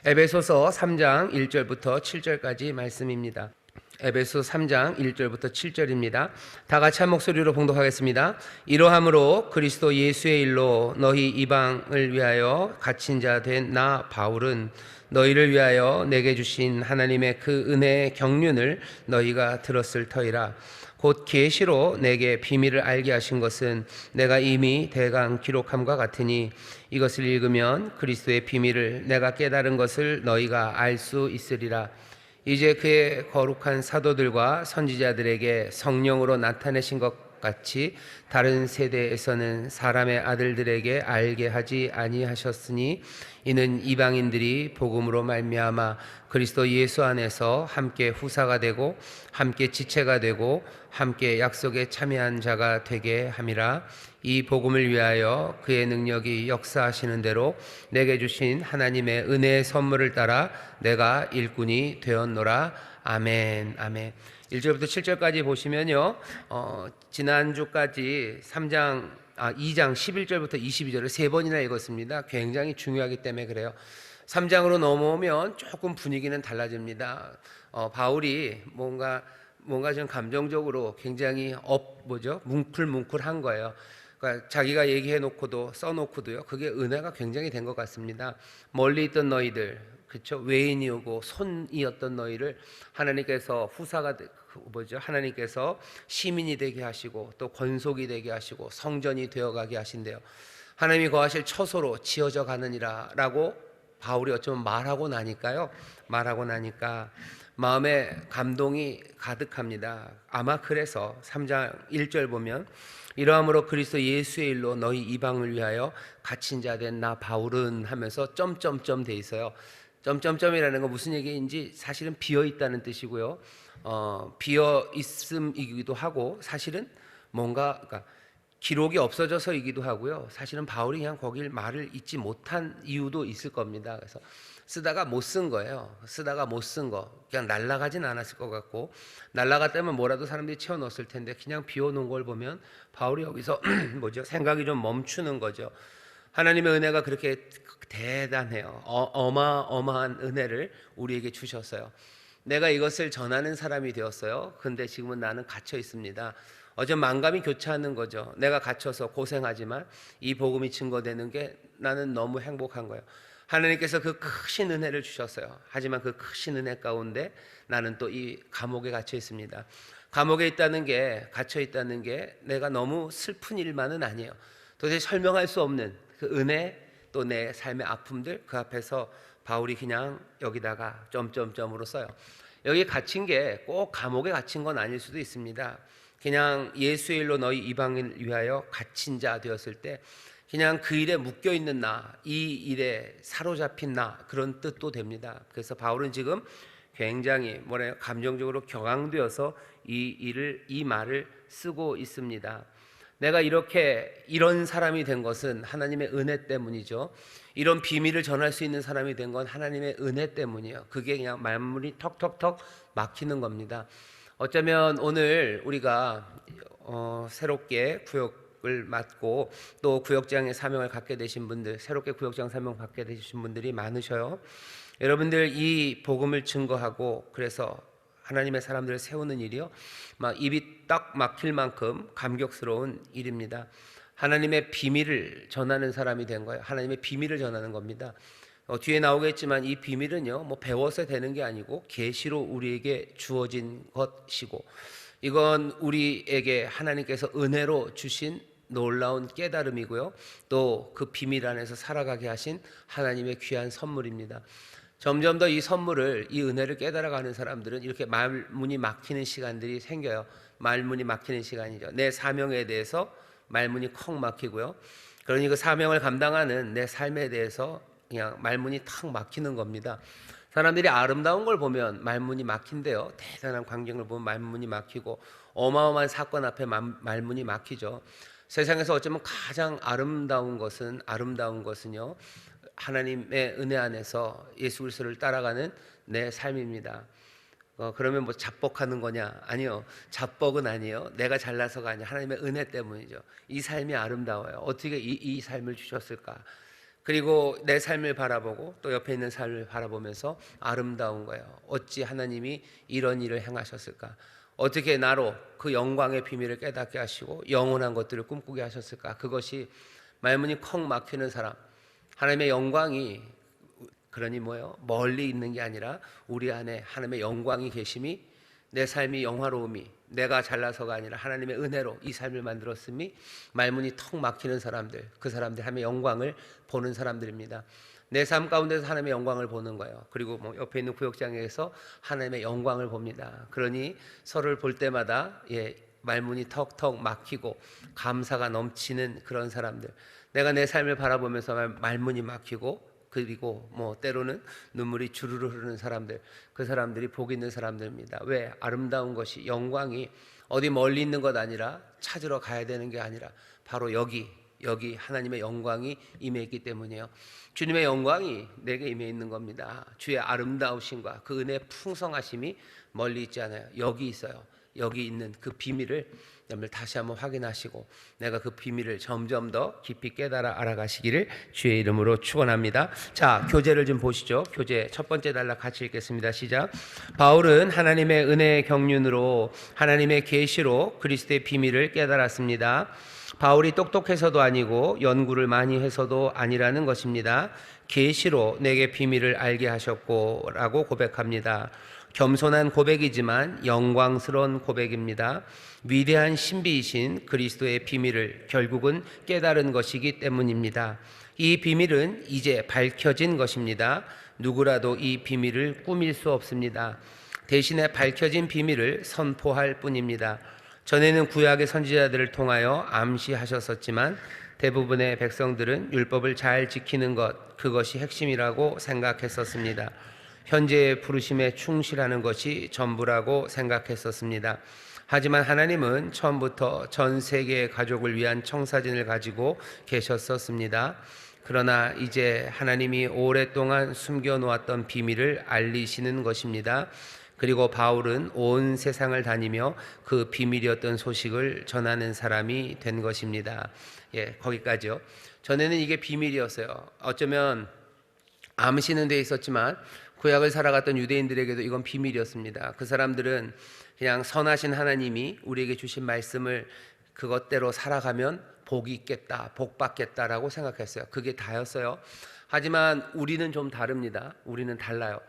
에베소서 3장 1절부터 7절까지 말씀입니다. 에베소 3장 1절부터 7절입니다. 다 같이 한 목소리로 봉독하겠습니다. 이러함으로 그리스도 예수의 일로 너희 이방을 위하여 갇힌 자 된 나 바울은 너희를 위하여 내게 주신 하나님의 그 은혜의 경륜을 너희가 들었을 터이라. 곧 계시로 내게 비밀을 알게 하신 것은 내가 이미 대강 기록함과 같으니 이것을 읽으면 그리스도의 비밀을 내가 깨달은 것을 너희가 알 수 있으리라. 이제 그의 거룩한 사도들과 선지자들에게 성령으로 나타내신 것 같이 다른 세대에서는 사람의 아들들에게 알게 하지 아니하셨으니 이는 이방인들이 복음으로 말미암아 그리스도 예수 안에서 함께 후사가 되고 함께 지체가 되고 함께 약속에 참여한 자가 되게 함이라. 이 복음을 위하여 그의 능력이 역사하시는 대로 내게 주신 하나님의 은혜의 선물을 따라 내가 일꾼이 되었노라. 아멘. 아멘. 1절부터 7절까지 보시면요, 지난주까지 2장 11절부터 22절을 세 번이나 읽었습니다. 굉장히 중요하기 때문에 그래요. 3장으로 넘어오면 조금 분위기는 달라집니다. 바울이 뭔가 좀 감정적으로 굉장히 뭉클뭉클한 거예요. 그러니까 자기가 얘기해 놓고도 써놓고도요, 그게 은혜가 굉장히 된 것 같습니다. 멀리 있던 너희들, 그렇죠? 외인이오고 손이었던 너희를 하나님께서 하나님께서 시민이 되게 하시고 또 권속이 되게 하시고 성전이 되어가게 하신대요. 하나님이 거하실 처소로 지어져 가느니라라고 바울이 어쩌면 말하고 나니까 마음에 감동이 가득합니다. 아마 그래서 3장 1절 보면 이러함으로 그리스도 예수의 일로 너희 이방을 위하여 갇힌 자 된 나 바울은 하면서 점점점 돼 있어요. 점점점이라는 건 무슨 얘기인지 사실은 비어 있다는 뜻이고요. 비어 있음이기도 하고 사실은 그러니까 기록이 없어져서이기도 하고요. 사실은 바울이 그냥 거길 말을 잊지 못한 이유도 있을 겁니다. 그래서 쓰다가 못 쓴 거예요. 그냥 날라가진 않았을 것 같고, 날라갔다면 뭐라도 사람들이 채워 넣었을 텐데 그냥 비워놓은 걸 보면 바울이 여기서 생각이 좀 멈추는 거죠. 하나님의 은혜가 그렇게 대단해요. 어마어마한 은혜를 우리에게 주셨어요. 내가 이것을 전하는 사람이 되었어요. 근데 지금은 나는 갇혀 있습니다. 어제 만감이 교차하는 거죠. 내가 갇혀서 고생하지만 이 복음이 증거되는 게 나는 너무 행복한 거예요. 하나님께서 그 크신 은혜를 주셨어요. 하지만 그 크신 은혜 가운데 나는 또 이 감옥에 갇혀 있습니다. 감옥에 갇혀 있다는 게 내가 너무 슬픈 일만은 아니에요. 도대체 설명할 수 없는 그 은혜, 또 내 삶의 아픔들, 그 앞에서 바울이 그냥 여기다가 점점점으로 써요. 여기 갇힌 게 꼭 감옥에 갇힌 건 아닐 수도 있습니다. 그냥 예수의 일로 너희 이방을 위하여 갇힌 자 되었을 때 그냥 그 일에 묶여 있는 나, 이 일에 사로잡힌 나, 그런 뜻도 됩니다. 그래서 바울은 지금 굉장히 감정적으로 격앙되어서 이 말을 쓰고 있습니다. 내가 이런 사람이 된 것은 하나님의 은혜 때문이죠. 이런 비밀을 전할 수 있는 사람이 된 건 하나님의 은혜 때문이에요. 그게 그냥 말문이 턱턱턱 막히는 겁니다. 어쩌면 오늘 우리가 새롭게 구역을 맡고 또 구역장의 사명을 갖게 되신 분들, 새롭게 구역장 사명 받게 되신 분들이 많으셔요. 여러분들 이 복음을 증거하고 그래서 하나님의 사람들을 세우는 일이요, 막 입이 딱 막힐 만큼 감격스러운 일입니다. 하나님의 비밀을 전하는 사람이 된 거예요. 하나님의 비밀을 전하는 겁니다. 뒤에 나오겠지만 이 비밀은요, 배워서 되는 게 아니고 계시로 우리에게 주어진 것이고, 이건 우리에게 하나님께서 은혜로 주신 놀라운 깨달음이고요, 또 그 비밀 안에서 살아가게 하신 하나님의 귀한 선물입니다. 점점 더 이 은혜를 깨달아가는 사람들은 이렇게 말문이 막히는 시간들이 생겨요. 말문이 막히는 시간이죠. 내 사명에 대해서 말문이 컥 막히고요. 그러니 그 사명을 감당하는 내 삶에 대해서 그냥 말문이 탁 막히는 겁니다. 사람들이 아름다운 걸 보면 말문이 막힌대요. 대단한 광경을 보면 말문이 막히고, 어마어마한 사건 앞에 말문이 막히죠. 세상에서 어쩌면 가장 아름다운 것은요, 하나님의 은혜 안에서 예수 그리스도를 따라가는 내 삶입니다. 그러면 자뻑하는 거냐? 아니요. 자뻑은 아니에요. 내가 잘나서가 아니에요. 하나님의 은혜 때문이죠. 이 삶이 아름다워요. 어떻게 이 삶을 주셨을까? 그리고 내 삶을 바라보고 또 옆에 있는 삶을 바라보면서 아름다운 거예요. 어찌 하나님이 이런 일을 행하셨을까? 어떻게 나로 그 영광의 비밀을 깨닫게 하시고 영원한 것들을 꿈꾸게 하셨을까? 그것이 말문이 컥 막히는 사람, 하나님의 영광이, 그러니 뭐예요? 멀리 있는 게 아니라 우리 안에 하나님의 영광이 계심이, 내 삶이 영화로움이 내가 잘나서가 아니라 하나님의 은혜로 이 삶을 만들었음이 말문이 턱 막히는 사람들, 그 사람들 하나님의 영광을 보는 사람들입니다. 내 삶 가운데서 하나님의 영광을 보는 거예요. 그리고 뭐 옆에 있는 구역장에서 하나님의 영광을 봅니다. 그러니 서로를 볼 때마다 말문이 턱턱 막히고 감사가 넘치는 그런 사람들, 내가 내 삶을 바라보면서 말문이 막히고 그리고 뭐 때로는 눈물이 주르르 흐르는 사람들, 그 사람들이 복 있는 사람들입니다. 왜? 아름다운 것이, 영광이 어디 멀리 있는 것 아니라 찾으러 가야 되는 게 아니라 바로 여기 하나님의 영광이 임해 있기 때문이에요. 주님의 영광이 내게 임해 있는 겁니다. 주의 아름다우심과 그 은혜의 풍성하심이 멀리 있지 않아요. 여기 있어요. 여기 있는 그 비밀을 여러분들 다시 한번 확인하시고 내가 그 비밀을 점점 더 깊이 깨달아 알아가시기를 주의 이름으로 축원합니다. 자, 교재를 좀 보시죠. 교재 첫 번째 단락 같이 읽겠습니다. 시작. 바울은 하나님의 은혜의 경륜으로 하나님의 계시로 그리스도의 비밀을 깨달았습니다. 바울이 똑똑해서도 아니고 연구를 많이 해서도 아니라는 것입니다. 계시로 내게 비밀을 알게 하셨고 라고 고백합니다. 겸손한 고백이지만 영광스러운 고백입니다. 위대한 신비이신 그리스도의 비밀을 결국은 깨달은 것이기 때문입니다. 이 비밀은 이제 밝혀진 것입니다. 누구라도 이 비밀을 꾸밀 수 없습니다. 대신에 밝혀진 비밀을 선포할 뿐입니다. 전에는 구약의 선지자들을 통하여 암시하셨었지만 대부분의 백성들은 율법을 잘 지키는 것, 그것이 핵심이라고 생각했었습니다. 현재의 부르심에 충실하는 것이 전부라고 생각했었습니다. 하지만 하나님은 처음부터 전 세계의 가족을 위한 청사진을 가지고 계셨었습니다. 그러나 이제 하나님이 오랫동안 숨겨놓았던 비밀을 알리시는 것입니다. 그리고 바울은 온 세상을 다니며 그 비밀이었던 소식을 전하는 사람이 된 것입니다. 거기까지요. 전에는 이게 비밀이었어요. 어쩌면 암시는 데 있었지만 구약을 살아갔던 유대인들에게도 이건 비밀이었습니다. 그 사람들은 그냥 선하신 하나님이 우리에게 주신 말씀을 그것대로 살아가면 복이 있겠다, 복 받겠다라고 생각했어요. 그게 다였어요. 하지만 우리는 좀 다릅니다. 우리는 달라요.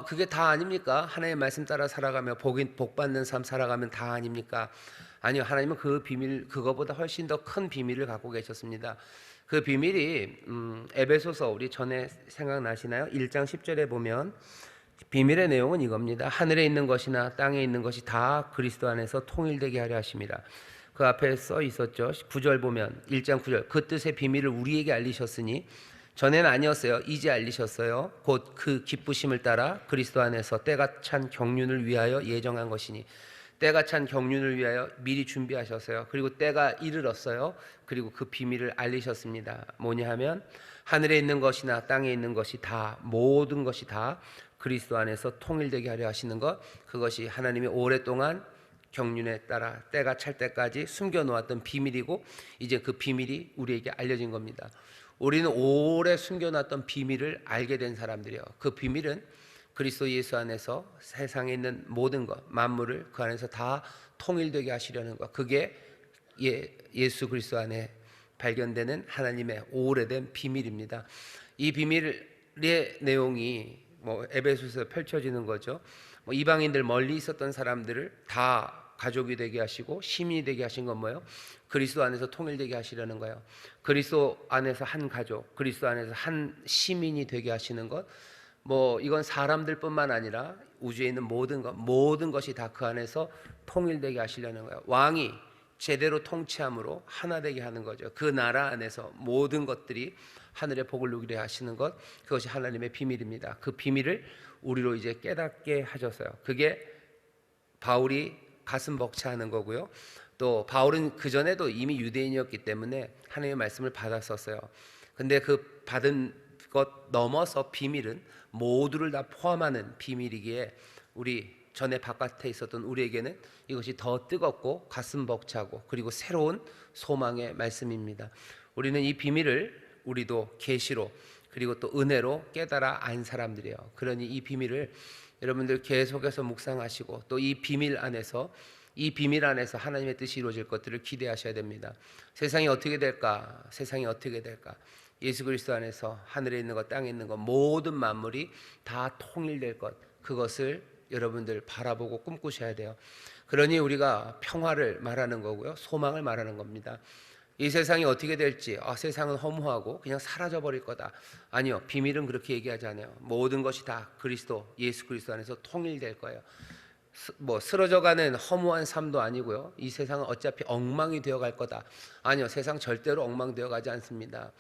그게 다 아닙니까? 하나님의 말씀 따라 살아가며 복 받는 삶 살아가면 다 아닙니까? 아니요, 하나님은 그 비밀, 그거보다 훨씬 더 큰 비밀을 갖고 계셨습니다. 그 비밀이 에베소서, 우리 전에 생각나시나요? 1장 10절에 보면 비밀의 내용은 이겁니다. 하늘에 있는 것이나 땅에 있는 것이 다 그리스도 안에서 통일되게 하려 하심이라. 그 앞에 써 있었죠. 9절 보면 1장 9절, 그 뜻의 비밀을 우리에게 알리셨으니, 전에는 아니었어요. 이제 알리셨어요. 곧 그 기쁘심을 따라 그리스도 안에서 때가 찬 경륜을 위하여 예정한 것이니, 때가 찬 경륜을 위하여 미리 준비하셨어요. 그리고 때가 이르렀어요. 그리고 그 비밀을 알리셨습니다. 뭐냐 하면 하늘에 있는 것이나 땅에 있는 것이 다, 모든 것이 다 그리스도 안에서 통일되게 하려 하시는 것, 그것이 하나님이 오랫동안 경륜에 따라 때가 찰 때까지 숨겨놓았던 비밀이고, 이제 그 비밀이 우리에게 알려진 겁니다. 우리는 오래 숨겨놨던 비밀을 알게 된 사람들이에요. 그 비밀은 그리스도 예수 안에서 세상에 있는 모든 것, 만물을 그 안에서 다 통일되게 하시려는 것, 그게 예수 그리스도 안에 발견되는 하나님의 오래된 비밀입니다. 이 비밀의 내용이 에베소서에 펼쳐지는 거죠. 이방인들, 멀리 있었던 사람들을 다 가족이 되게 하시고 시민이 되게 하신 건 뭐예요? 그리스도 안에서 통일되게 하시려는 거예요. 그리스도 안에서 한 가족, 그리스도 안에서 한 시민이 되게 하시는 것, 이건 사람들뿐만 아니라 우주에 있는 모든 것이 다 그 안에서 통일되게 하시려는 거예요. 왕이 제대로 통치함으로 하나 되게 하는 거죠. 그 나라 안에서 모든 것들이 하늘의 복을 누리게 하시는 것, 그것이 하나님의 비밀입니다. 그 비밀을 우리로 이제 깨닫게 하셔서요. 그게 바울이 가슴 벅차하는 거고요. 또 바울은 그 전에도 이미 유대인이었기 때문에 하나님의 말씀을 받았었어요. 근데 그 받은 것 넘어서 비밀은 모두를 다 포함하는 비밀이기에 우리 전에 바깥에 있었던 우리에게는 이것이 더 뜨겁고 가슴 벅차고 그리고 새로운 소망의 말씀입니다. 우리는 이 비밀을 우리도 계시로 그리고 또 은혜로 깨달아 안 사람들이에요. 그러니 이 비밀을 여러분들 계속해서 묵상하시고 또 이 비밀 안에서 하나님의 뜻이 이루어질 것들을 기대하셔야 됩니다. 세상이 어떻게 될까? 세상이 어떻게 될까? 예수 그리스도 안에서 하늘에 있는 것, 땅에 있는 것, 모든 만물이 다 통일될 것, 그것을 여러분들 바라보고 꿈꾸셔야 돼요. 그러니 우리가 평화를 말하는 거고요, 소망을 말하는 겁니다. 이 세상이 어떻게 될지, 세상은 허무하고 그냥 사라져 버릴 거다. 아니요, 비밀은 그렇게 얘기하지 않아요. 모든 것이 다 그리스도, 예수 그리스도 안에서 통일될 거예요. 쓰러져가는 허무한 삶도 아니고요, 이 세상은 어차피 엉망이 되어갈 거다. 아니요, 세상 절대로 엉망되어 가지 않습니다.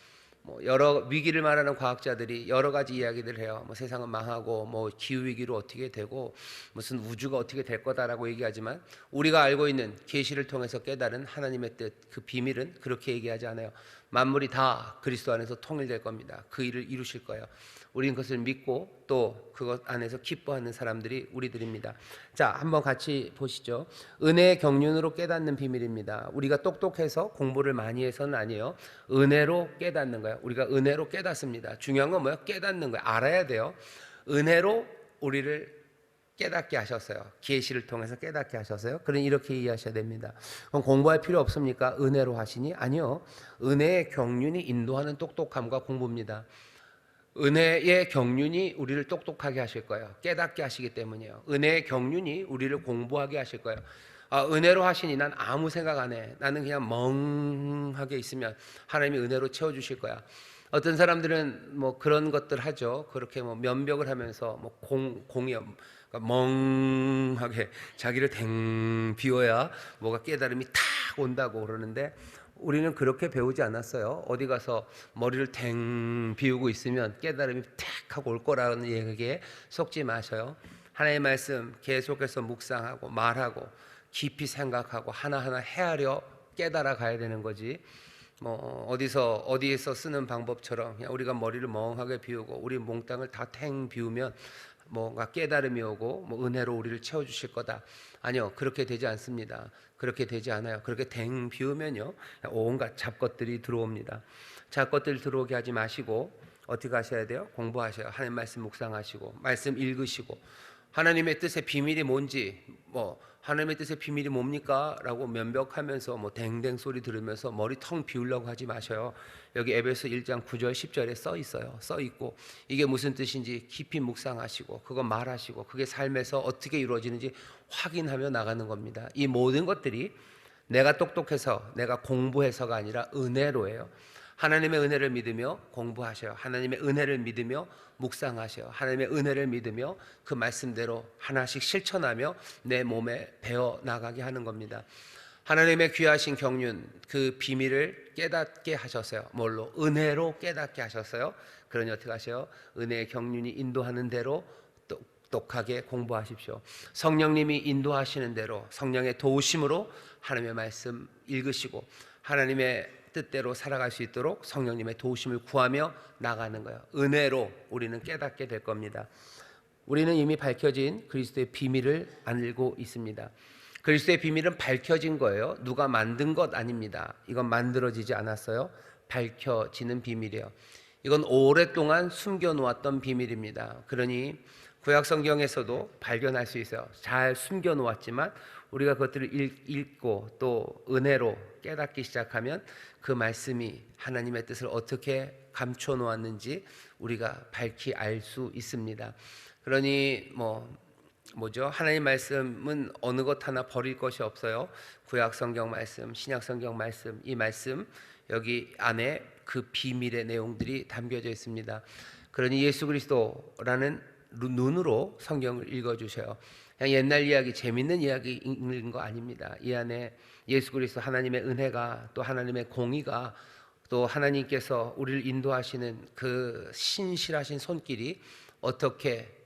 여러 위기를 말하는 과학자들이 여러 가지 이야기를 해요. 세상은 망하고 기후 위기로 어떻게 되고 무슨 우주가 어떻게 될 거다라고 얘기하지만 우리가 알고 있는 계시를 통해서 깨달은 하나님의 뜻, 그 비밀은 그렇게 얘기하지 않아요. 만물이 다 그리스도 안에서 통일될 겁니다. 그 일을 이루실 거예요. 우리는 그것을 믿고 또 그것 안에서 기뻐하는 사람들이 우리들입니다. 자, 한번 같이 보시죠. 은혜의 경륜으로 깨닫는 비밀입니다. 우리가 똑똑해서 공부를 많이 해서는 아니에요. 은혜로 깨닫는 거예요. 우리가 은혜로 깨닫습니다. 중요한 건 뭐예요? 깨닫는 거예요. 알아야 돼요. 은혜로 우리를 깨닫게 하셨어요. 계시를 통해서 깨닫게 하셨어요. 그러니 이렇게 이해하셔야 됩니다. 그럼 공부할 필요 없습니까? 은혜로 하시니? 아니요. 은혜의 경륜이 인도하는 똑똑함과 공부입니다. 은혜의 경륜이 우리를 똑똑하게 하실 거예요. 깨닫게 하시기 때문이에요. 은혜의 경륜이 우리를 공부하게 하실 거예요. 은혜로 하시니 난 아무 생각 안 해. 나는 그냥 멍하게 있으면 하나님이 은혜로 채워주실 거야. 어떤 사람들은 그런 것들 하죠. 그렇게 면벽을 하면서 공이 그러니까 멍하게 자기를 댕 비워야 뭐가 깨달음이 탁 온다고 그러는데, 우리는 그렇게 배우지 않았어요. 어디 가서 머리를 댕 비우고 있으면 깨달음이 탁 하고 올 거라는 얘기에 속지 마셔요. 하나님의 말씀 계속해서 묵상하고 말하고 깊이 생각하고 하나하나 헤아려 깨달아 가야 되는 거지. 어디에서 쓰는 방법처럼 그냥 우리가 머리를 멍하게 비우고 우리 몽땅을 다 탱 비우면 뭔가 깨달음이 오고 은혜로 우리를 채워주실 거다. 아니요, 그렇게 되지 않습니다. 그렇게 되지 않아요. 그렇게 댕 비우면요, 온갖 잡것들이 들어옵니다. 잡것들 들어오게 하지 마시고 어떻게 하셔야 돼요? 공부하셔요. 하나님 말씀 묵상하시고 말씀 읽으시고 하나님의 뜻의 비밀이 뭔지, 하나님의 뜻의 비밀이 뭡니까? 라고 면벽하면서 댕댕 소리 들으면서 머리 텅 비우려고 하지 마셔요. 여기 에베소 1장 9절 10절에 써 있어요. 써 있고 이게 무슨 뜻인지 깊이 묵상하시고 그거 말하시고 그게 삶에서 어떻게 이루어지는지 확인하며 나가는 겁니다. 이 모든 것들이 내가 똑똑해서 내가 공부해서가 아니라 은혜로예요. 하나님의 은혜를 믿으며 공부하셔요. 하나님의 은혜를 믿으며 묵상하셔요. 하나님의 은혜를 믿으며 그 말씀대로 하나씩 실천하며 내 몸에 배어 나가게 하는 겁니다. 하나님의 귀하신 경륜, 그 비밀을 깨닫게 하셨어요. 뭘로? 은혜로 깨닫게 하셨어요. 그러니 어떻게 하셔요? 은혜의 경륜이 인도하는 대로 똑똑하게 공부하십시오. 성령님이 인도하시는 대로 성령의 도우심으로 하나님의 말씀 읽으시고 하나님의 뜻대로 살아갈 수 있도록 성령님의 도우심을 구하며 나가는 거예요. 은혜로 우리는 깨닫게 될 겁니다. 우리는 이미 밝혀진 그리스도의 비밀을 알고 있습니다. 그리스도의 비밀은 밝혀진 거예요. 누가 만든 것 아닙니다. 이건 만들어지지 않았어요. 밝혀지는 비밀이에요. 이건 오랫동안 숨겨놓았던 비밀입니다. 그러니 구약 성경에서도 발견할 수 있어요. 잘 숨겨놓았지만 우리가 그것들을 읽고 또 은혜로 깨닫기 시작하면 그 말씀이 하나님의 뜻을 어떻게 감춰 놓았는지 우리가 밝히 알 수 있습니다. 그러니 하나님 말씀은 어느 것 하나 버릴 것이 없어요. 구약 성경 말씀, 신약 성경 말씀, 이 말씀 여기 안에 그 비밀의 내용들이 담겨져 있습니다. 그러니 예수 그리스도라는 눈으로 성경을 읽어주셔요. 그냥 옛날 이야기, 재밌는 이야기 읽는 거 아닙니다. 이 안에 예수 그리스도 하나님의 은혜가 또 하나님의 공의가 또 하나님께서 우리를 인도하시는 그 신실하신 손길이 어떻게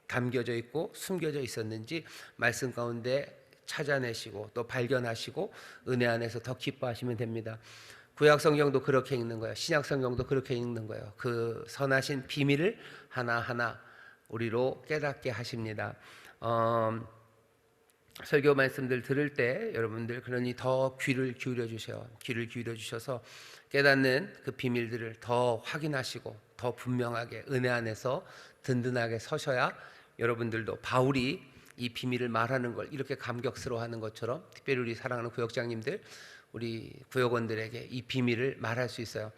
담겨져 있고 숨겨져 있었는지 말씀 가운데 찾아내시고 또 발견하시고 은혜 안에서 더 기뻐하시면 됩니다. 구약 성경도 그렇게 읽는 거예요. 신약 성경도 그렇게 읽는 거예요. 그 선하신 비밀을 하나하나 우리로 깨닫게 하십니다. 설교 말씀들 들을 때 여러분들 그러니 더 귀를 기울여 주세요. 귀를 기울여 주셔서 깨닫는 그 비밀들을 더 확인하시고 더 분명하게 은혜 안에서 든든하게 서셔야 여러분들도 바울이 이 비밀을 말하는 걸 이렇게 감격스러워하는 것처럼 특별히 우리 사랑하는 구역장님들, 우리 구역원들에게 이 비밀을 말할 수 있어요.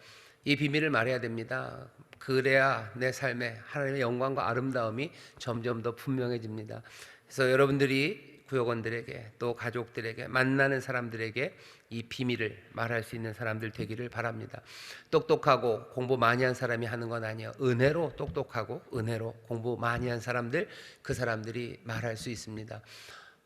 이 비밀을 말해야 됩니다. 그래야 내 삶에 하나님의 영광과 아름다움이 점점 더 분명해집니다. 그래서 여러분들이 구역원들에게 또 가족들에게 만나는 사람들에게 이 비밀을 말할 수 있는 사람들 되기를 바랍니다. 똑똑하고 공부 많이 한 사람이 하는 건 아니에요. 은혜로 똑똑하고 은혜로 공부 많이 한 사람들, 그 사람들이 말할 수 있습니다.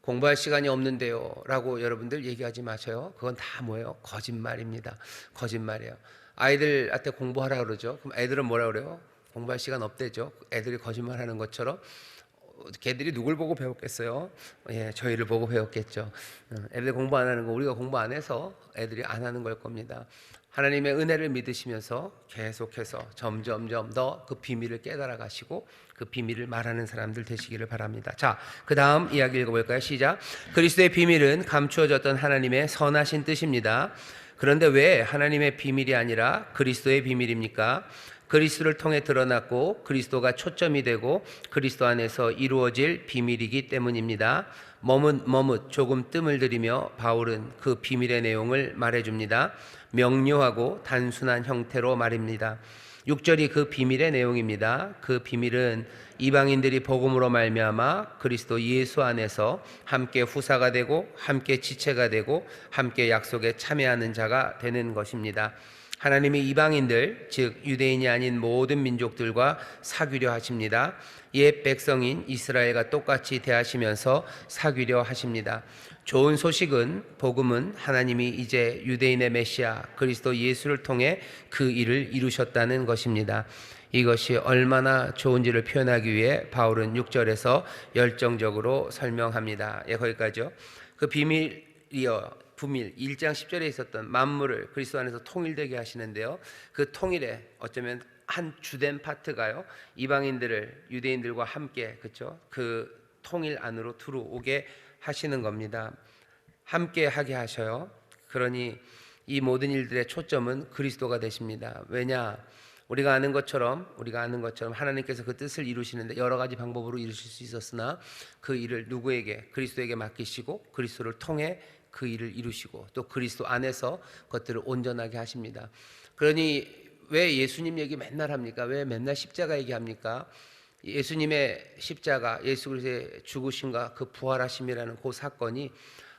공부할 시간이 없는데요 라고 여러분들 얘기하지 마세요. 그건 다 뭐예요? 거짓말입니다. 거짓말이에요. 아이들한테 공부하라 그러죠. 그럼 애들은 뭐라 그래요? 공부할 시간 없대죠. 애들이 거짓말하는 것처럼 걔들이 누굴 보고 배웠겠어요? 예, 저희를 보고 배웠겠죠. 애들 공부 안 하는 거 우리가 공부 안 해서 애들이 안 하는 걸 겁니다. 하나님의 은혜를 믿으시면서 계속해서 점점점 더 그 비밀을 깨달아 가시고 그 비밀을 말하는 사람들 되시기를 바랍니다. 자, 그 다음 이야기 읽어볼까요? 시작. 그리스도의 비밀은 감추어졌던 하나님의 선하신 뜻입니다. 그런데 왜 하나님의 비밀이 아니라 그리스도의 비밀입니까? 그리스도를 통해 드러났고 그리스도가 초점이 되고 그리스도 안에서 이루어질 비밀이기 때문입니다. 머뭇 조금 뜸을 들이며 바울은 그 비밀의 내용을 말해줍니다. 명료하고 단순한 형태로 말입니다. 6절이 그 비밀의 내용입니다. 그 비밀은 이방인들이 복음으로 말미암아 그리스도 예수 안에서 함께 후사가 되고 함께 지체가 되고 함께 약속에 참여하는 자가 되는 것입니다. 하나님이 이방인들 즉 유대인이 아닌 모든 민족들과 사귀려 하십니다. 옛 백성인 이스라엘과 똑같이 대하시면서 사귀려 하십니다. 좋은 소식은 복음은 하나님이 이제 유대인의 메시아 그리스도 예수를 통해 그 일을 이루셨다는 것입니다. 이것이 얼마나 좋은지를 표현하기 위해 바울은 6절에서 열정적으로 설명합니다. 예, 거기까지요. 그 비밀이여 부밀 1장 10절에 있었던 만물을 그리스도 안에서 통일되게 하시는데요. 그 통일에 어쩌면 한 주된 파트가요. 이방인들을 유대인들과 함께 그렇죠? 그 통일 안으로 들어오게 하시는 겁니다. 함께 하게 하셔요. 그러니 이 모든 일들의 초점은 그리스도가 되십니다. 왜냐? 우리가 아는 것처럼 하나님께서 그 뜻을 이루시는데 여러 가지 방법으로 이루실 수 있었으나 그 일을 누구에게? 그리스도에게 맡기시고 그리스도를 통해 그 일을 이루시고 또 그리스도 안에서 그것들을 온전하게 하십니다. 그러니 왜 예수님 얘기 맨날 합니까? 왜 맨날 십자가 얘기합니까? 예수님의 십자가, 예수 그리스도의 죽으심과 그 부활하심이라는 그 사건이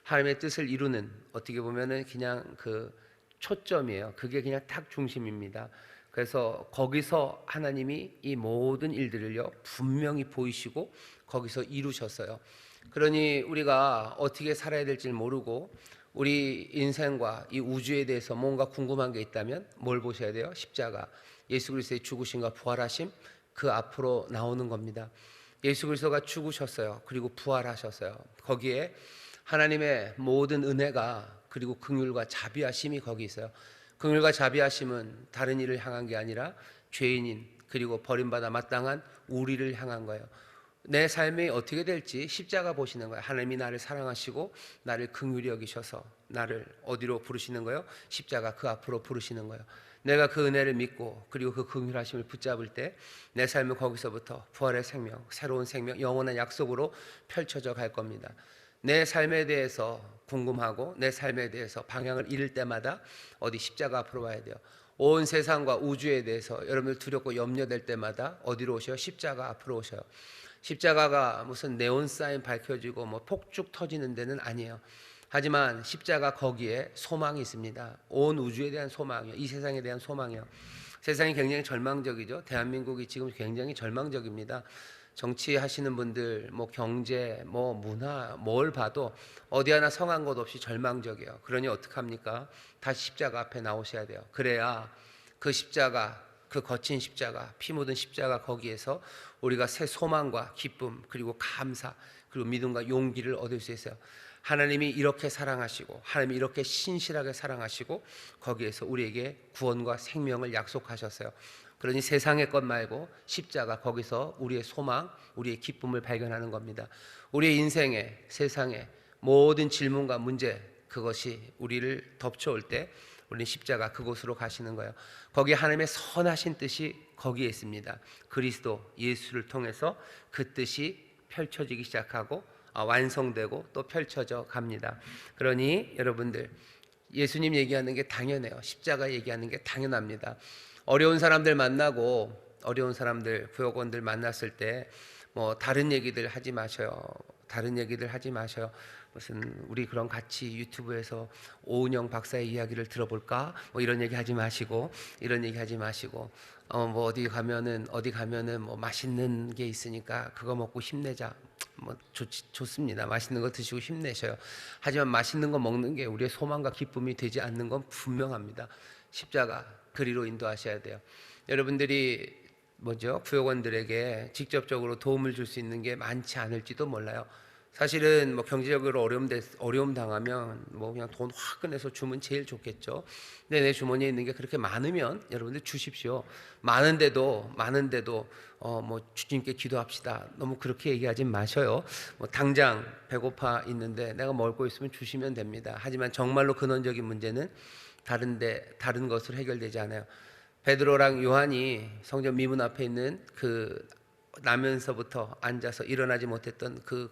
하나님의 뜻을 이루는 어떻게 보면은 그냥 그 초점이에요. 그게 그냥 딱 중심입니다. 그래서 거기서 하나님이 이 모든 일들을요 분명히 보이시고 거기서 이루셨어요. 그러니 우리가 어떻게 살아야 될지 모르고 우리 인생과 이 우주에 대해서 뭔가 궁금한 게 있다면 뭘 보셔야 돼요? 십자가, 예수 그리스도의 죽으심과 부활하심, 그 앞으로 나오는 겁니다. 예수 그리스도가 죽으셨어요. 그리고 부활하셨어요. 거기에 하나님의 모든 은혜가 그리고 긍휼과 자비하심이 거기 있어요. 긍휼과 자비하심은 다른 일을 향한 게 아니라 죄인인 그리고 버림받아 마땅한 우리를 향한 거예요. 내 삶이 어떻게 될지 십자가 보시는 거예요. 하나님이 나를 사랑하시고 나를 긍휼히 여기셔서 나를 어디로 부르시는 거예요? 십자가 그 앞으로 부르시는 거예요. 내가 그 은혜를 믿고 그리고 그 긍휼하심을 붙잡을 때 내 삶은 거기서부터 부활의 생명, 새로운 생명, 영원한 약속으로 펼쳐져 갈 겁니다. 내 삶에 대해서 궁금하고 내 삶에 대해서 방향을 잃을 때마다 어디 십자가 앞으로 와야 돼요. 온 세상과 우주에 대해서 여러분들 두렵고 염려될 때마다 어디로 오셔요? 십자가 앞으로 오셔요. 십자가가 무슨 네온 사인 밝혀지고 뭐 폭죽 터지는 데는 아니에요. 하지만 십자가 거기에 소망이 있습니다. 온 우주에 대한 소망이요. 이 세상에 대한 소망이요. 세상이 굉장히 절망적이죠. 대한민국이 지금 굉장히 절망적입니다. 정치하시는 분들, 뭐 경제, 뭐 문화, 뭘 봐도 어디 하나 성한 것 없이 절망적이에요. 그러니 어떡합니까? 다시 십자가 앞에 나오셔야 돼요. 그래야 그 십자가, 그 거친 십자가, 피 묻은 십자가 거기에서 우리가 새 소망과 기쁨 그리고 감사 그리고 믿음과 용기를 얻을 수 있어요. 하나님이 이렇게 사랑하시고 하나님이 이렇게 신실하게 사랑하시고 거기에서 우리에게 구원과 생명을 약속하셨어요. 그러니 세상의 것 말고 십자가 거기서 우리의 소망, 우리의 기쁨을 발견하는 겁니다. 우리의 인생에, 세상에 모든 질문과 문제, 그것이 우리를 덮쳐올 때 우리는 십자가 그곳으로 가시는 거예요. 거기에 하나님의 선하신 뜻이 거기에 있습니다. 그리스도 예수를 통해서 그 뜻이 펼쳐지기 시작하고 완성되고 또 펼쳐져 갑니다. 그러니 여러분들, 예수님 얘기하는 게 당연해요. 십자가 얘기하는 게 당연합니다. 어려운 사람들 만나고, 어려운 사람들, 구역원들 만났을 때 뭐 다른 얘기들 하지 마셔요. 다른 얘기들 하지 마셔요. 무슨 우리 그럼 같이 유튜브에서 오은영 박사의 이야기를 들어볼까? 뭐 이런 얘기 하지 마시고, 이런 얘기 하지 마시고, 뭐 어디 가면은 뭐 맛있는 게 있으니까 그거 먹고 힘내자. 뭐 좋습니다. 맛있는 거 드시고 힘내셔요. 하지만 맛있는 거 먹는 게 우리의 소망과 기쁨이 되지 않는 건 분명합니다. 십자가 그리로 인도하셔야 돼요. 여러분들이 구역원들에게 직접적으로 도움을 줄 수 있는 게 많지 않을지도 몰라요. 사실은 뭐 경제적으로 어려움 당하면 뭐 그냥 돈 확 꺼내서 주면 제일 좋겠죠. 근데 내 주머니에 있는 게 그렇게 많으면 여러분들 주십시오. 많은데도 뭐 주님께 기도합시다. 너무 그렇게 얘기하지 마셔요. 뭐 당장 배고파 있는데 내가 먹을 있으면 주시면 됩니다. 하지만 정말로 근원적인 문제는 다른 것으로 해결되지 않아요. 베드로랑 요한이 성전 미문 앞에 있는 그 나면서부터 앉아서 일어나지 못했던 그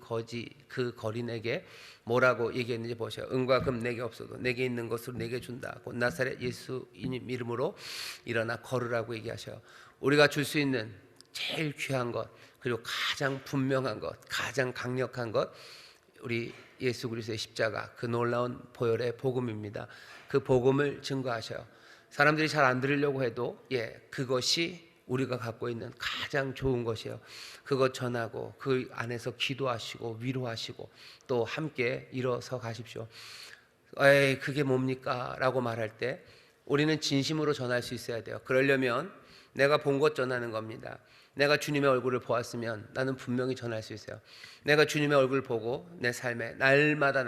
거린에게 뭐라고 얘기했는지 보셔요. 은과 금 내게 없어도 내게 있는 것으로 내게 준다. 곧 나사렛 예수 이름으로 일어나 걸으라고 얘기하셔요. 우리가 줄 수 있는 제일 귀한 것, 그리고 가장 분명한 것, 가장 강력한 것, 우리 예수 그리스도의 십자가, 그 놀라운 보혈의 복음입니다. 그 복음을 증거하셔요. 사람들이 잘 안 들으려고 해도 그것이 우리가 갖고 있는 가장 좋은 것이에요. 그것 전하고 그 안에서 기도하시고 위로하시고 또 함께 일어서 가십시오. 에이, 그게 뭡니까? 라고 말할 때 우리는 진심으로 전할 수 있어야 돼요. 그러려면 내가 본 것 전하는 겁니다. 내가 주님의 얼굴을 보았으면 나는 분명히 전할 수 있어요. 내가 주님의 얼굴을 보고 내 삶에 날마다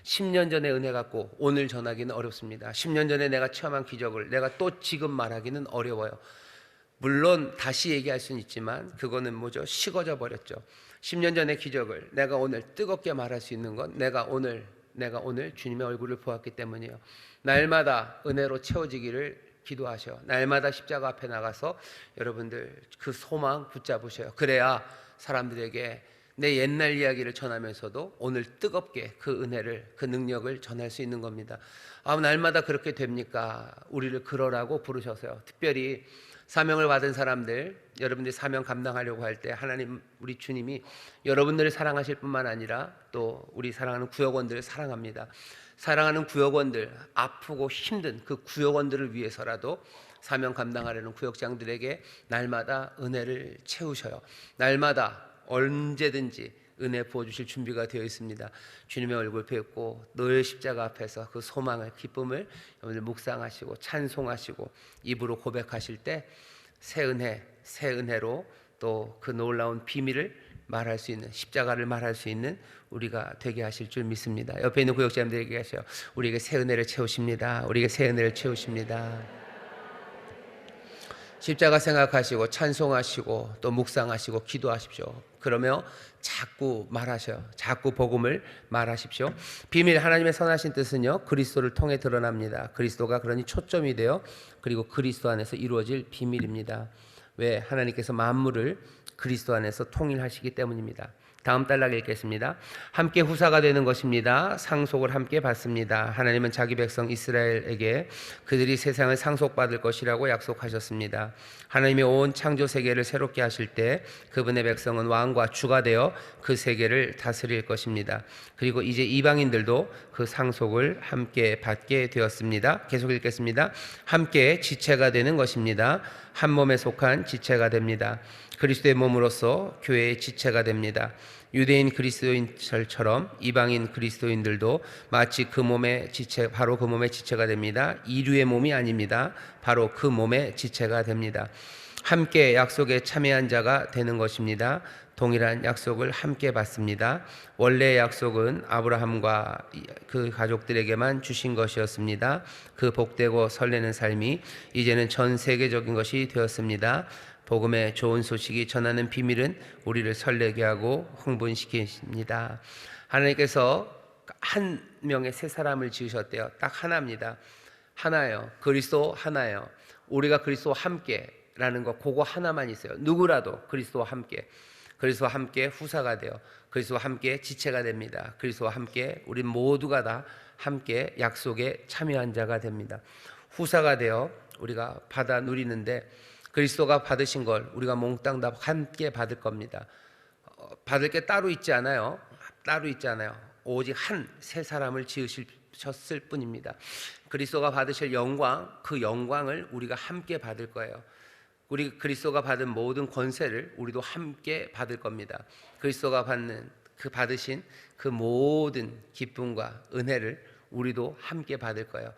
10년 전의 은혜 갖고 오늘 전하기는 어렵습니다. 10년 전에 내가 체험한 기적을 내가 또 지금 말하기는 어려워요. 물론 다시 얘기할 수는 있지만 그거는 식어져 버렸죠. 10년 전의 기적을 내가 오늘 뜨겁게 말할 수 있는 건 내가 오늘 주님의 얼굴을 보았기 때문이에요. 날마다 은혜로 채워지기를 기도하셔. 날마다 십자가 앞에 나가서 여러분들 그 소망 붙잡으셔요. 그래야 사람들에게 내 옛날 이야기를 전하면서도 오늘 뜨겁게 그 은혜를, 그 능력을 전할 수 있는 겁니다. 날마다 그렇게 됩니까? 우리를 그러라고 부르셔서요. 특별히 사명을 받은 사람들, 여러분들이 사명 감당하려고 할 때 하나님, 우리 주님이 여러분들을 사랑하실 뿐만 아니라 또 우리 사랑하는 구역원들을 사랑합니다. 사랑하는 구역원들, 아프고 힘든 그 구역원들을 위해서라도 사명 감당하려는 구역장들에게 날마다 은혜를 채우셔요. 날마다 언제든지 은혜 부어주실 준비가 되어 있습니다. 주님의 얼굴 뵙고 너의 십자가 앞에서 그 소망을, 기쁨을 여러분들 묵상하시고 찬송하시고 입으로 고백하실 때 새 은혜로 또 그 놀라운 비밀을 말할 수 있는, 십자가를 말할 수 있는 우리가 되게 하실 줄 믿습니다. 옆에 있는 구역자님들에게 하셔요. 우리에게 새 은혜를 채우십니다. 우리에게 새 은혜를 채우십니다. 십자가 생각하시고 찬송하시고 또 묵상하시고 기도하십시오. 그러며 자꾸 말하셔요. 자꾸 복음을 말하십시오. 비밀, 하나님의 선하신 뜻은요, 그리스도를 통해 드러납니다. 그리스도가 그러니 초점이 되어 그리고 그리스도 안에서 이루어질 비밀입니다. 왜? 하나님께서 만물을 그리스도 안에서 통일하시기 때문입니다. 다음 단락 읽겠습니다. 함께 후사가 되는 것입니다. 상속을 함께 받습니다. 하나님은 자기 백성 이스라엘에게 그들이 세상을 상속받을 것이라고 약속하셨습니다. 하나님이 온 창조 세계를 새롭게 하실 때 그분의 백성은 왕과 주가 되어 그 세계를 다스릴 것입니다. 그리고 이제 이방인들도 그 상속을 함께 받게 되었습니다. 계속 읽겠습니다. 함께 지체가 되는 것입니다. 한 몸에 속한 지체가 됩니다. 그리스도의 몸으로서 교회의 지체가 됩니다. 유대인 그리스도인처럼 이방인 그리스도인들도 마치 그 몸의 지체, 바로 그 몸의 지체가 됩니다. 이류의 몸이 아닙니다. 바로 그 몸의 지체가 됩니다. 함께 약속에 참여한 자가 되는 것입니다. 동일한 약속을 함께 받습니다. 원래의 약속은 아브라함과 그 가족들에게만 주신 것이었습니다. 그 복되고 설레는 삶이 이제는 전 세계적인 것이 되었습니다. 복음의 좋은 소식이 전하는 비밀은 우리를 설레게 하고 흥분시키십니다. 하나님께서 한 명의 세 사람을 지으셨대요. 딱 하나입니다. 하나예요. 그리스도 하나예요. 우리가 그리스도와 함께라는 거 그거 하나만 있어요. 누구라도 그리스도와 함께, 그리스도와 함께 후사가 돼요. 그리스도와 함께 지체가 됩니다. 그리스도와 함께 우리 모두가 다 함께 약속에 참여한 자가 됩니다. 후사가 되어 우리가 받아 누리는데 그리스도가 받으신 걸 우리가 몽땅 다 함께 받을 겁니다. 받을 게 따로 있지 않아요. 따로 있지 않아요. 오직 한 세 사람을 지으셨을 뿐입니다. 그리스도가 받으실 영광, 그 영광을 우리가 함께 받을 거예요. 우리 그리스도가 받은 모든 권세를 우리도 함께 받을 겁니다. 그리스도가 받으신 그 모든 기쁨과 은혜를 우리도 함께 받을 거예요.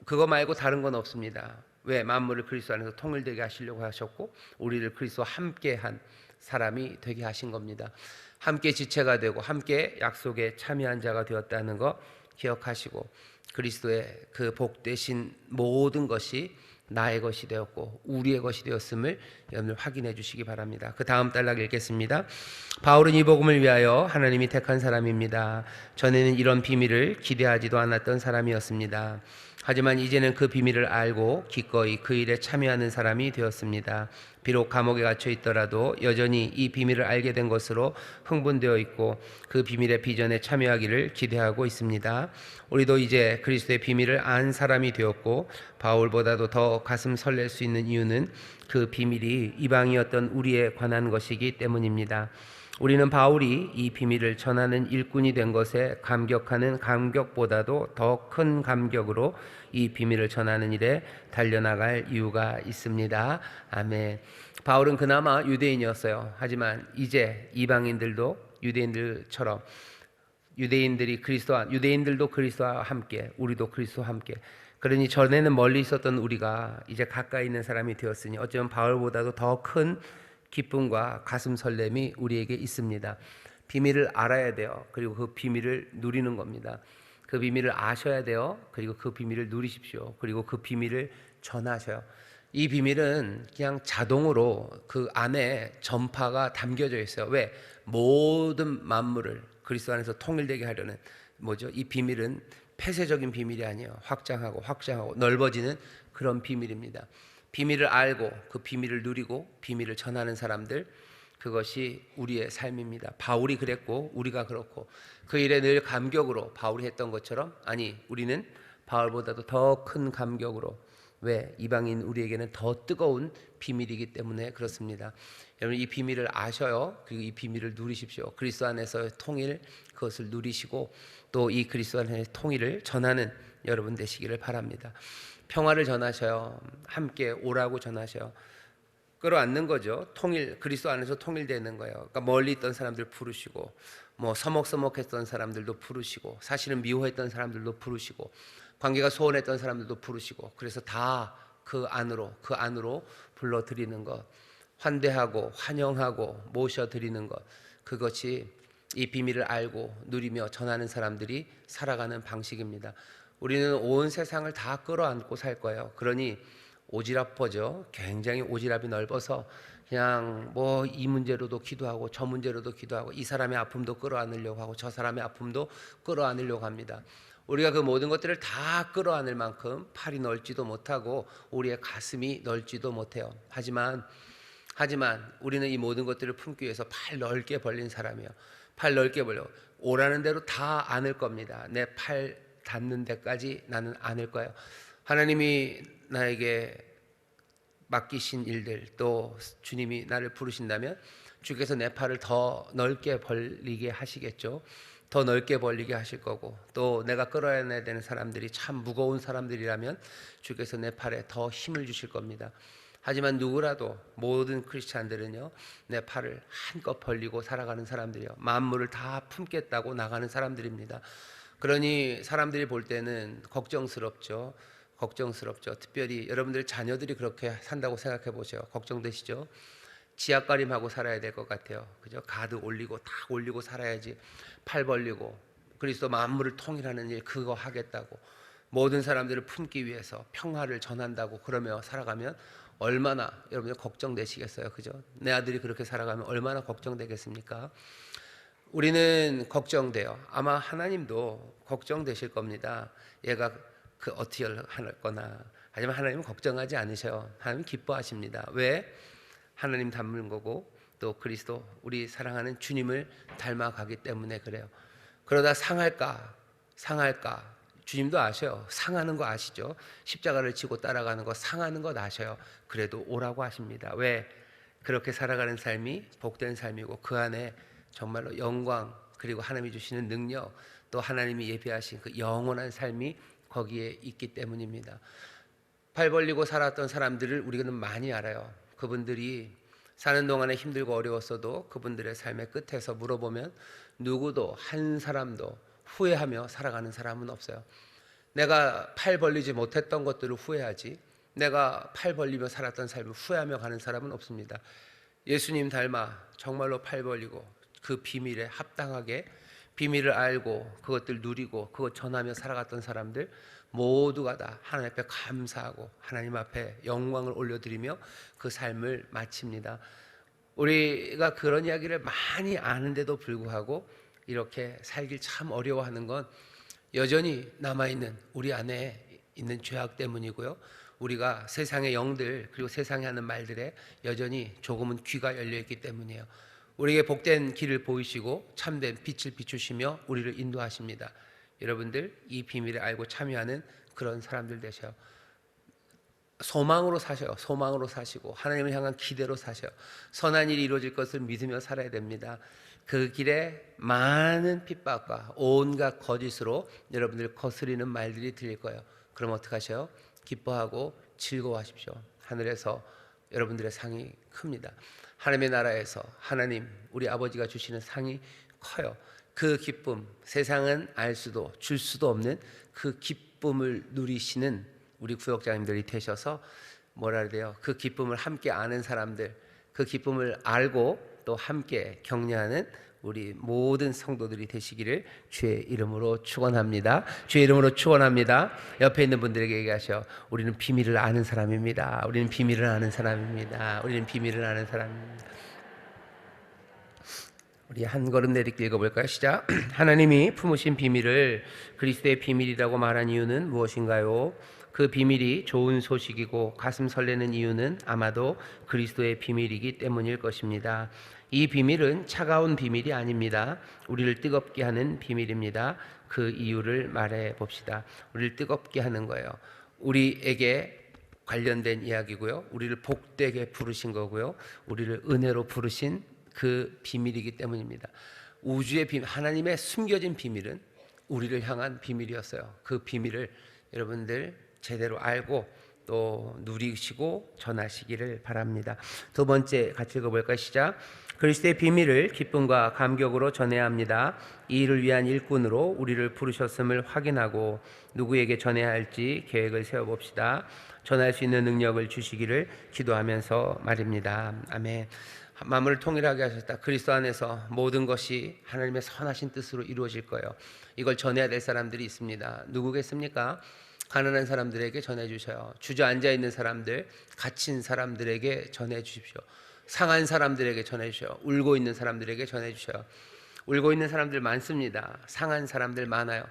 그거 말고 다른 건 없습니다. 왜? 만물을 그리스도 안에서 통일되게 하시려고 하셨고 우리를 그리스도와 함께한 사람이 되게 하신 겁니다. 함께 지체가 되고 함께 약속에 참여한 자가 되었다는 거 기억하시고 그리스도의 그 복되신 모든 것이 나의 것이 되었고 우리의 것이 되었음을 여러분 확인해 주시기 바랍니다. 그 다음 단락 읽겠습니다. 바울은 이 복음을 위하여 하나님이 택한 사람입니다. 전에는 이런 비밀을 기대하지도 않았던 사람이었습니다. 하지만 이제는 그 비밀을 알고 기꺼이 그 일에 참여하는 사람이 되었습니다. 비록 감옥에 갇혀 있더라도 여전히 이 비밀을 알게 된 것으로 흥분되어 있고 그 비밀의 비전에 참여하기를 기대하고 있습니다. 우리도 이제 그리스도의 비밀을 안 사람이 되었고 바울보다도 더 가슴 설렐 수 있는 이유는 그 비밀이 이방이었던 우리에 관한 것이기 때문입니다. 우리는 바울이 이 비밀을 전하는 일꾼이 된 것에 감격하는 감격보다도 더 큰 감격으로 이 비밀을 전하는 일에 달려나갈 이유가 있습니다. 아멘. 바울은 그나마 유대인이었어요. 하지만 이제 이방인들도 유대인들처럼 유대인들도 그리스도와 함께, 우리도 그리스도와 함께. 그러니 전에는 멀리 있었던 우리가 이제 가까이 있는 사람이 되었으니 어쩌면 바울보다도 더 큰 기쁨과 가슴 설렘이 우리에게 있습니다. 비밀을 알아야 돼요. 그리고 그 비밀을 누리는 겁니다. 그 비밀을 아셔야 돼요. 그리고 그 비밀을 누리십시오. 그리고 그 비밀을 전하셔요. 이 비밀은 그냥 자동으로 그 안에 전파가 담겨져 있어요. 왜? 모든 만물을 그리스도 안에서 통일되게 하려는 이 비밀은 폐쇄적인 비밀이 아니에요. 확장하고 넓어지는 그런 비밀입니다. 비밀을 알고 그 비밀을 누리고 비밀을 전하는 사람들, 그것이 우리의 삶입니다. 바울이 그랬고 우리가 그렇고 그 일에 늘 감격으로 바울이 했던 것처럼 우리는 바울보다도 더 큰 감격으로, 왜? 이방인 우리에게는 더 뜨거운 비밀이기 때문에 그렇습니다. 여러분 이 비밀을 아셔요. 그리고 이 비밀을 누리십시오. 그리스도 안에서의 통일, 그것을 누리시고 또 이 그리스도 안에서의 통일을 전하는 여러분 되시기를 바랍니다. 평화를 전하셔요. 함께 오라고 전하셔요. 끌어안는 거죠. 그리스도 안에서 통일되는 거예요. 그러니까 멀리 있던 사람들 부르시고, 서먹서먹했던 사람들도 부르시고, 사실은 미워했던 사람들도 부르시고, 관계가 소원했던 사람들도 부르시고, 그래서 다 그 안으로 불러드리는 것, 환대하고 환영하고 모셔드리는 것, 그것이 이 비밀을 알고 누리며 전하는 사람들이 살아가는 방식입니다. 우리는 온 세상을 다 끌어안고 살 거예요. 그러니 오지랖퍼죠. 굉장히 오지랖이 넓어서 그냥 이 문제로도 기도하고 저 문제로도 기도하고 이 사람의 아픔도 끌어안으려고 하고 저 사람의 아픔도 끌어안으려고 합니다. 우리가 그 모든 것들을 다 끌어안을 만큼 팔이 넓지도 못하고 우리의 가슴이 넓지도 못해요. 하지만 우리는 이 모든 것들을 품기 위해서 팔 넓게 벌린 사람이에요. 팔 넓게 벌려 오라는 대로 다 안을 겁니다. 내 팔 닿는 데까지 나는 안을 거예요. 하나님이 나에게 맡기신 일들, 또 주님이 나를 부르신다면 주께서 내 팔을 더 넓게 벌리게 하시겠죠. 더 넓게 벌리게 하실 거고, 또 내가 끌어안아야 되는 사람들이 참 무거운 사람들이라면 주께서 내 팔에 더 힘을 주실 겁니다. 하지만 누구라도 모든 크리스찬들은요, 내 팔을 한껏 벌리고 살아가는 사람들이요, 만물을 다 품겠다고 나가는 사람들입니다. 그러니 사람들이 볼 때는 걱정스럽죠. 특별히 여러분들 자녀들이 그렇게 산다고 생각해 보세요. 걱정되시죠? 지압가림하고 살아야 될 것 같아요. 그죠? 가득 올리고 다 올리고 살아야지. 팔 벌리고 그리스도 만물을 통일하는 일 그거 하겠다고 모든 사람들을 품기 위해서 평화를 전한다고 그러며 살아가면 얼마나 여러분들 걱정되시겠어요. 그죠? 내 아들이 그렇게 살아가면 얼마나 걱정되겠습니까? 우리는 걱정돼요. 아마 하나님도 걱정되실 겁니다. 얘가 어떻게 할 거나. 하지만 하나님은 걱정하지 않으셔요. 하나님 기뻐하십니다. 왜? 하나님 닮은 거고 또 그리스도 우리 사랑하는 주님을 닮아가기 때문에 그래요. 그러다 상할까 주님도 아셔요. 상하는 거 아시죠? 십자가를 지고 따라가는 거 상하는 거 아셔요. 그래도 오라고 하십니다. 왜? 그렇게 살아가는 삶이 복된 삶이고 그 안에 정말로 영광 그리고 하나님이 주시는 능력 또 하나님이 예비하신 그 영원한 삶이 거기에 있기 때문입니다. 팔 벌리고 살았던 사람들을 우리는 많이 알아요. 그분들이 사는 동안에 힘들고 어려웠어도 그분들의 삶의 끝에서 물어보면 누구도 한 사람도 후회하며 살아가는 사람은 없어요. 내가 팔 벌리지 못했던 것들을 후회하지 내가 팔 벌리며 살았던 삶을 후회하며 가는 사람은 없습니다. 예수님 닮아 정말로 팔 벌리고 그 비밀에 합당하게 비밀을 알고 그것들 누리고 그것 전하며 살아갔던 사람들 모두가 다 하나님 앞에 감사하고 하나님 앞에 영광을 올려드리며 그 삶을 마칩니다. 우리가 그런 이야기를 많이 아는데도 불구하고 이렇게 살길 참 어려워하는 건 여전히 남아있는 우리 안에 있는 죄악 때문이고요. 우리가 세상의 영들 그리고 세상에 하는 말들에 여전히 조금은 귀가 열려있기 때문이에요. 우리에게 복된 길을 보이시고 참된 빛을 비추시며 우리를 인도하십니다. 여러분들 이 비밀을 알고 참여하는 그런 사람들 되셔요. 소망으로 사셔요. 소망으로 사시고 하나님을 향한 기대로 사셔요. 선한 일이 이루어질 것을 믿으며 살아야 됩니다. 그 길에 많은 핍박과 온갖 거짓으로 여러분들 거스리는 말들이 들릴 거예요. 그럼 어떡하셔요? 기뻐하고 즐거워하십시오. 하늘에서 여러분들의 상이 큽니다. 하나님의 나라에서 하나님 우리 아버지가 주시는 상이 커요. 그 기쁨 세상은 알 수도 줄 수도 없는 그 기쁨을 누리시는 우리 구역장님들이 되셔서 뭐라 해야 돼요? 그 기쁨을 함께 아는 사람들 그 기쁨을 알고 또 함께 격려하는 우리 모든 성도들이 되시기를 주의 이름으로 축원합니다. 주의 이름으로 축원합니다. 옆에 있는 분들에게 얘기하셔. 우리는 비밀을 아는 사람입니다. 우리는 비밀을 아는 사람입니다. 우리는 비밀을 아는 사람입니다. 우리 한 걸음 내딛기 읽어볼까요? 시작. 하나님이 품으신 비밀을 그리스도의 비밀이라고 말한 이유는 무엇인가요? 그 비밀이 좋은 소식이고 가슴 설레는 이유는 아마도 그리스도의 비밀이기 때문일 것입니다. 이 비밀은 차가운 비밀이 아닙니다. 우리를 뜨겁게 하는 비밀입니다. 그 이유를 말해 봅시다. 우리를 뜨겁게 하는 거예요. 우리에게 관련된 이야기고요. 우리를 복되게 부르신 거고요. 우리를 은혜로 부르신 그 비밀이기 때문입니다. 우주의 비밀, 하나님의 숨겨진 비밀은 우리를 향한 비밀이었어요. 그 비밀을 여러분들 제대로 알고 또 누리시고 전하시기를 바랍니다. 두 번째 같이 읽어볼까요? 시작. 그리스도의 비밀을 기쁨과 감격으로 전해야 합니다. 이 일을 위한 일꾼으로 우리를 부르셨음을 확인하고 누구에게 전해야 할지 계획을 세워봅시다. 전할 수 있는 능력을 주시기를 기도하면서 말입니다. 아멘. 마음을 통일하게 하셨다. 그리스도 안에서 모든 것이 하나님의 선하신 뜻으로 이루어질 거예요. 이걸 전해야 될 사람들이 있습니다. 누구겠습니까? 가난한 사람들에게 전해주셔요. 주저앉아 있는 사람들, 갇힌 사람들에게 전해주십시오. 상한 사람들에게 전해주셔요. 울고 있는 사람들에게 전해주셔요. 울고 있는 사람들 많습니다. 상한 사람들 많아요.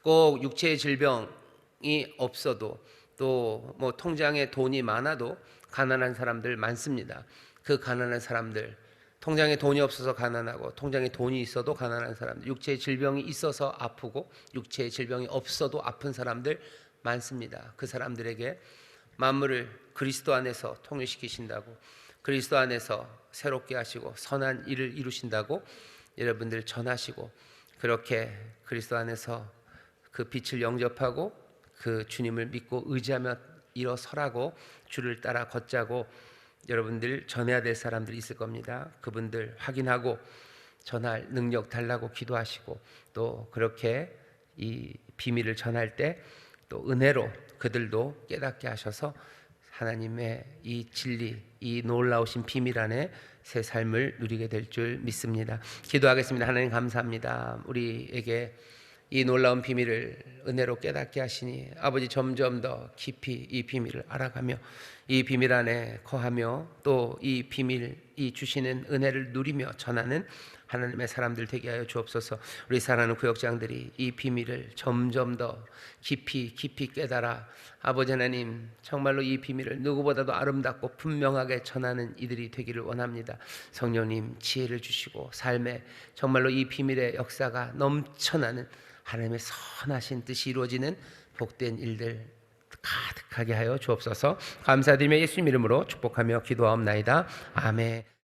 꼭 육체의 질병이 없어도 또 뭐 통장에 돈이 많아도 가난한 사람들 많습니다. 그 가난한 사람들, 통장에 돈이 없어서 가난하고 통장에 돈이 있어도 가난한 사람들, 육체의 질병이 있어서 아프고 육체의 질병이 없어도 아픈 사람들 많습니다. 그 사람들에게 만물을 그리스도 안에서 통일시키신다고, 그리스도 안에서 새롭게 하시고 선한 일을 이루신다고 여러분들 전하시고, 그렇게 그리스도 안에서 그 빛을 영접하고 그 주님을 믿고 의지하며 일어서라고 주를 따라 걷자고 여러분들 전해야 될 사람들이 있을 겁니다. 그분들 확인하고 전할 능력 달라고 기도하시고, 또 그렇게 이 비밀을 전할 때 또 은혜로 그들도 깨닫게 하셔서 하나님의 이 진리, 이 놀라우신 비밀 안에 새 삶을 누리게 될 줄 믿습니다. 기도하겠습니다. 하나님 감사합니다. 우리에게 이 놀라운 비밀을 은혜로 깨닫게 하시니 아버지 점점 더 깊이 이 비밀을 알아가며 이 비밀 안에 거하며 또 이 비밀, 이 주시는 은혜를 누리며 전하는 하나님의 사람들 되게 하여 주옵소서. 우리 사랑하는 구역장들이 이 비밀을 점점 더 깊이 깨달아 아버지 하나님, 정말로 이 비밀을 누구보다도 아름답고 분명하게 전하는 이들이 되기를 원합니다. 성령님 지혜를 주시고 삶에 정말로 이 비밀의 역사가 넘쳐나는 하나님의 선하신 뜻이 이루어지는 복된 일들 가득하게 하여 주옵소서. 감사드리며 예수님 이름으로 축복하며 기도하옵나이다. 아멘.